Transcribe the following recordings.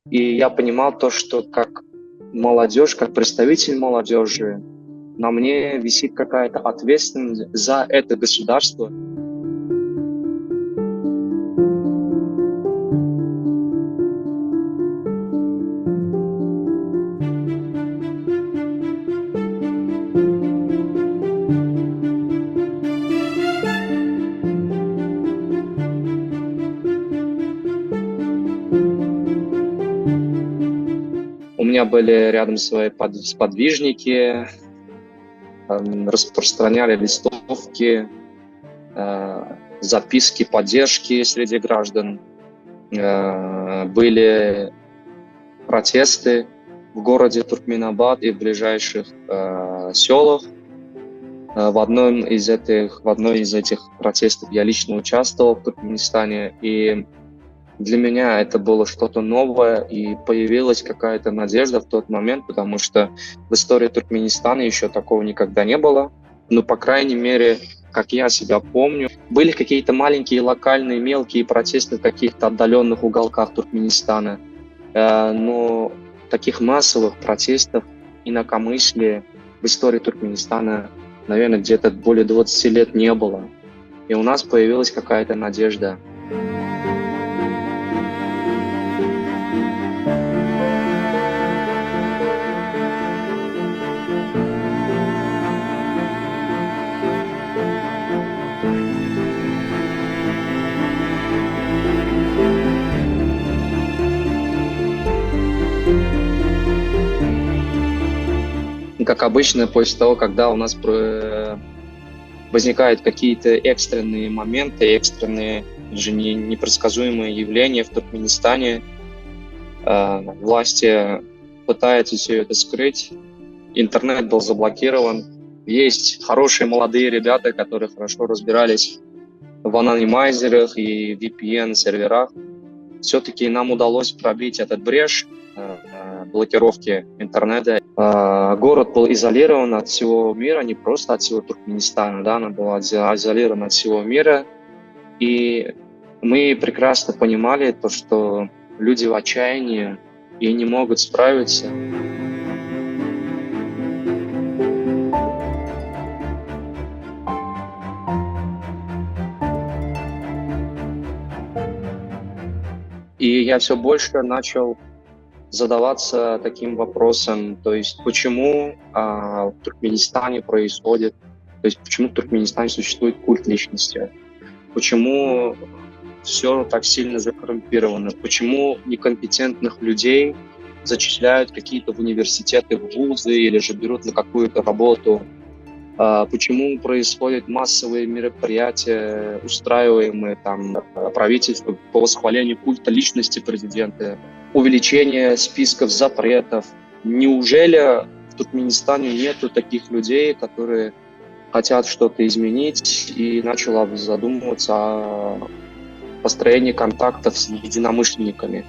И я понимал то, что как молодежь, как представитель молодежи, на мне висит какая-то ответственность за это государство. У меня были рядом свои сподвижники, распространяли листовки, записки поддержки среди граждан. Были протесты в городе Туркменабад и в ближайших селах. В одной из этих протестов я лично участвовал в Туркменистане, и для меня это было что-то новое, и появилась какая-то надежда в тот момент, потому что в истории Туркменистана еще такого никогда не было. Ну, по крайней мере, как я себя помню, были какие-то маленькие локальные мелкие протесты в каких-то отдаленных уголках Туркменистана, но таких массовых протестов инакомыслия в истории Туркменистана, наверное, где-то более 20 лет не было. И у нас появилась какая-то надежда. Как обычно, после того, когда у нас возникают какие-то экстренные моменты, экстренные, даже непредсказуемые явления в Туркменистане, власти пытаются все это скрыть. Интернет был заблокирован. Есть хорошие молодые ребята, которые хорошо разбирались в анонимайзерах и VPN-серверах. Все-таки нам удалось пробить этот брешь блокировки интернета. Город был изолирован от всего мира, не просто от всего Туркменистана, да, она была изолирована от всего мира. И мы прекрасно понимали то, что люди в отчаянии и не могут справиться. И я все больше начал задаваться таким вопросом, то есть почему в Туркменистане происходит, то есть почему в Туркменистане существует культ личности, почему все так сильно закоррумпировано, почему некомпетентных людей зачисляют какие-то в университеты, в вузы или же берут на какую-то работу, почему происходят массовые мероприятия, устраиваемые там правительством по восхвалению культа личности президента, увеличение списков запретов. Неужели в Туркменистане нету таких людей, которые хотят что-то изменить, и начала задумываться о построении контактов с единомышленниками?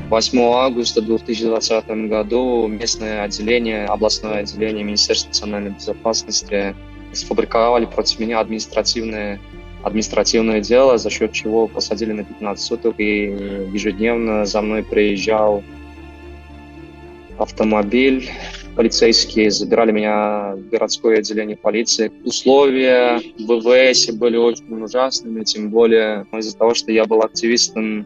8 августа 2020 году местное отделение, областное отделение Министерства национальной безопасности сфабриковали против меня административное дело, за счет чего посадили на 15 суток, и ежедневно за мной приезжал автомобиль, полицейские забирали меня в городское отделение полиции. Условия в ВВС были очень ужасными, тем более из-за того, что я был активистом,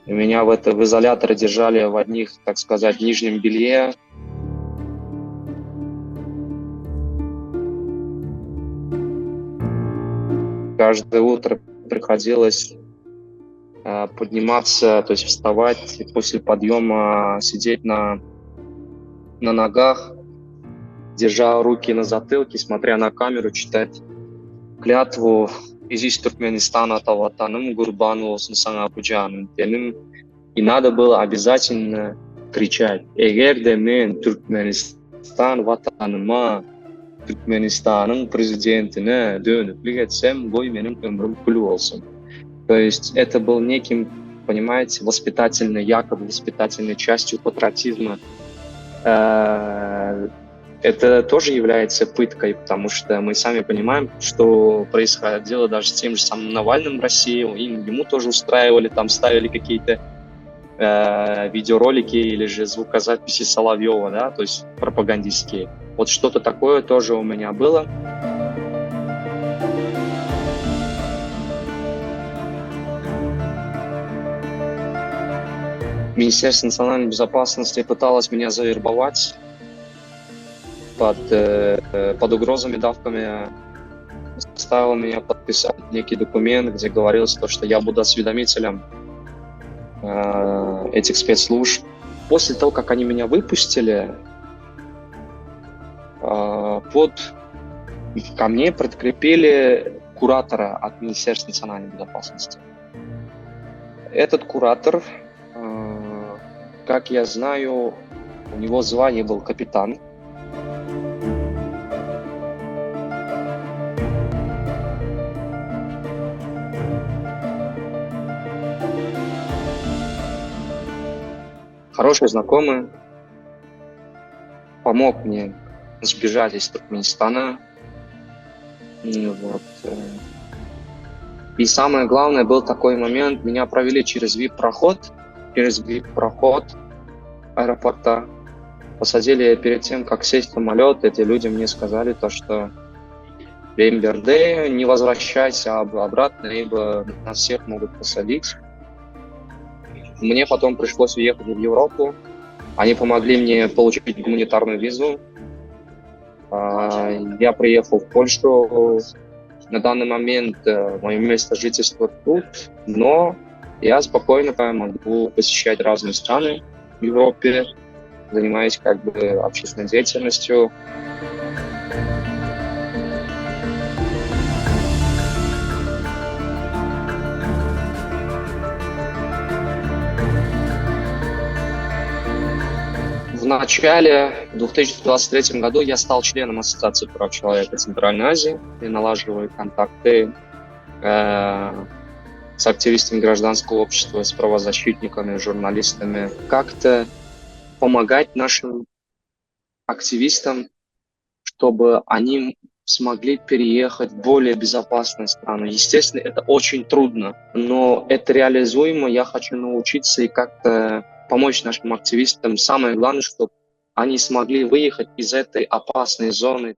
меня в изоляторе держали в одних, так сказать, нижнем белье. Каждое утро приходилось подниматься, то есть вставать и после подъема сидеть на ногах, держа руки на затылке, смотря на камеру, читать клятву «Изис Туркменистана таватаным гурбану олсун сана пуджаным». И надо было обязательно кричать: «Эгерде мен Туркменистан ватаныма, Туркменистанның президентіне дөніп кетсем, бой менің өмірім күл болсын». То есть это был неким, понимаете, якобы воспитательной частью патриотизма. это тоже является пыткой, потому что мы сами понимаем, что происходило даже с тем же самым Навальным в России, ему тоже устраивали, там ставили какие-то видеоролики или же звукозаписи Соловьева, да, то есть пропагандистские. Вот что-то такое тоже у меня было. Министерство национальной безопасности пыталось меня завербовать под угрозами, давками, заставил меня подписать некий документ, где говорилось то, что я буду осведомителем этих спецслужб. После того, как они меня выпустили, ко мне прикрепили куратора от Министерства национальной безопасности. Этот куратор, как я знаю, у него звание был капитан. Хороший знакомый помог мне сбежать из Туркменистана. Вот. И самое главное, был такой момент, меня провели через VIP-проход аэропорта. Посадили перед тем, как сесть в самолет, эти люди мне сказали то, что Бемберде, не возвращайся обратно, ибо нас всех могут посадить. Мне потом пришлось уехать в Европу. Они помогли мне получить гуманитарную визу. Я приехал в Польшу. На данный момент мое место жительства тут, но я спокойно могу посещать разные страны в Европе, занимаюсь общественной деятельностью. В начале, в 2023 году, я стал членом Ассоциации прав человека Центральной Азии и налаживаю контакты с активистами гражданского общества, с правозащитниками, журналистами. Как-то помогать нашим активистам, чтобы они смогли переехать в более безопасные страны. Естественно, это очень трудно, но это реализуемо. Я хочу научиться и как-то помочь нашим активистам. Самое главное, чтобы они смогли выехать из этой опасной зоны.